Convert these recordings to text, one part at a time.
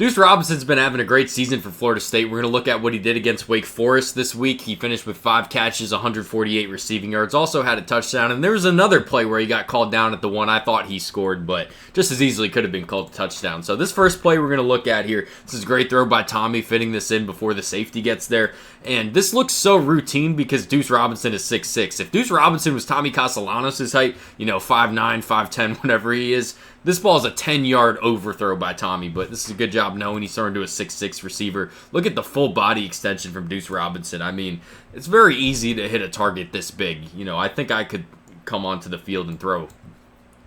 Duce Robinson's been having a great season for Florida State. We're going to look at what he did against Wake Forest this week. He finished with 5 catches, 148 receiving yards, also had a touchdown. And there was another play where he got called down at the one I thought he scored, but just as easily could have been called a touchdown. So this first play we're going to look at here, this is a great throw by Tommy, fitting this in before the safety gets there. And this looks so routine because Duce Robinson is 6'6". If Duce Robinson was Tommy Castellanos' height, 5'9", 5'10", whatever he is, this ball is a 10-yard overthrow by Tommy, but this is a good job knowing he's throwing to a 6'6" receiver. Look at the full body extension from Duce Robinson. I mean, it's very easy to hit a target this big. I think I could come onto the field and throw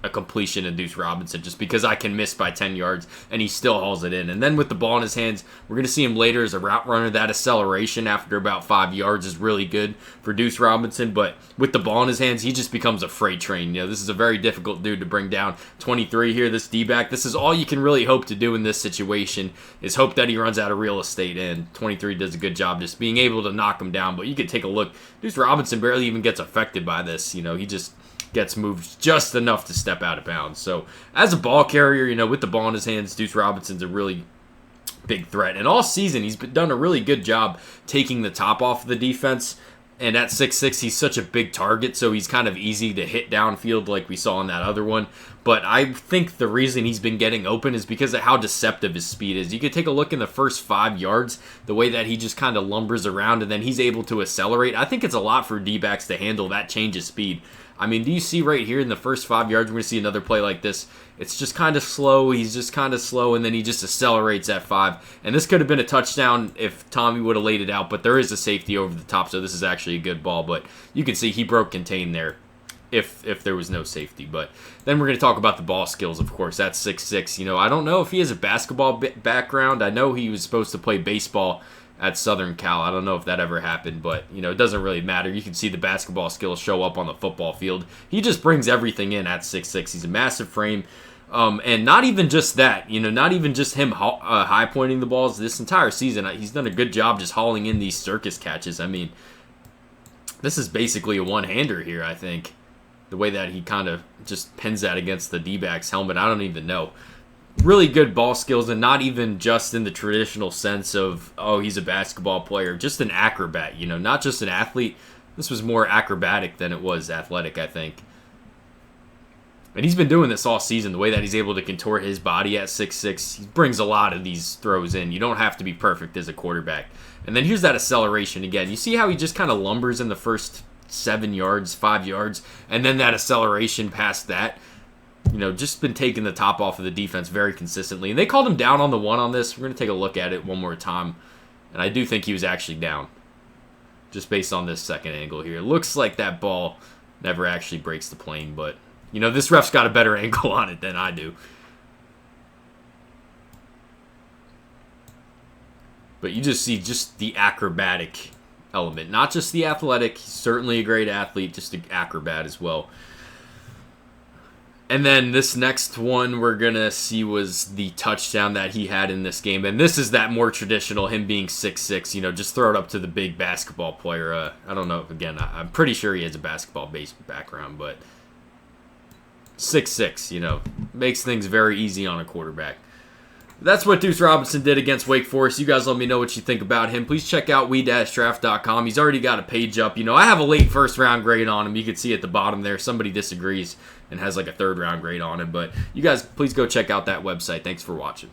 a completion to Duce Robinson just because I can miss by 10 yards and he still hauls it in. And then with the ball in his hands, we're going to see him later as a route runner. That acceleration after about 5 yards is really good for Duce Robinson, but with the ball in his hands, he just becomes a freight train. This is a very difficult dude to bring down. 23 here, this D-back. This is all you can really hope to do in this situation is hope that he runs out of real estate, and 23 does a good job just being able to knock him down. But you could take a look. Duce Robinson barely even gets affected by this. He just gets moved just enough to step out of bounds. So as a ball carrier, with the ball in his hands, Duce Robinson's a really big threat. And all season, he's done a really good job taking the top off of the defense. And at 6'6", he's such a big target, so he's kind of easy to hit downfield like we saw in that other one. But I think the reason he's been getting open is because of how deceptive his speed is. You could take a look in the first 5 yards, the way that he just kind of lumbers around and then he's able to accelerate. I think it's a lot for D-backs to handle that change of speed. I mean, do you see right here in the first 5 yards, we're going to see another play like this. It's just kind of slow. He's just kind of slow, and then he just accelerates at 5. And this could have been a touchdown if Tommy would have laid it out, but there is a safety over the top, so this is actually a good ball. But you can see he broke contain there if there was no safety. But then we're going to talk about the ball skills, of course. That's 6'6". I don't know if he has a basketball background. I know he was supposed to play baseball at Southern Cal. I don't know if that ever happened, but, it doesn't really matter. You can see the basketball skills show up on the football field. He just brings everything in at 6'6". He's a massive frame. And not even just that, not even just him high-pointing the balls. This entire season, he's done a good job just hauling in these circus catches. I mean, this is basically a one-hander here, I think. The way that he kind of just pins that against the D-back's helmet, I don't even know. Really good ball skills, and not even just in the traditional sense of, oh, he's a basketball player, just an acrobat, not just an athlete. This was more acrobatic than it was athletic, I think. And he's been doing this all season, the way that he's able to contort his body at 6'6". He brings a lot of these throws in. You don't have to be perfect as a quarterback. And then here's that acceleration again. You see how he just kind of lumbers in the first 7 yards, 5 yards, and then that acceleration past that? Just been taking the top off of the defense very consistently. And they called him down on the one on this. We're going to take a look at it one more time. And I do think he was actually down, just based on this second angle here. It looks like that ball never actually breaks the plane, but, this ref's got a better angle on it than I do. But you just see just the acrobatic element. Not just the athletic. He's certainly a great athlete, just an acrobat as well. And then this next one we're going to see was the touchdown that he had in this game. And this is that more traditional, him being 6'6", just throw it up to the big basketball player. I don't know, again, I'm pretty sure he has a basketball-based background, but 6'6", makes things very easy on a quarterback. That's what Duce Robinson did against Wake Forest. You guys let me know what you think about him. Please check out we-draft.com. He's already got a page up. I have a late first-round grade on him. You can see at the bottom there. Somebody disagrees and has like a third-round grade on him. But you guys, please go check out that website. Thanks for watching.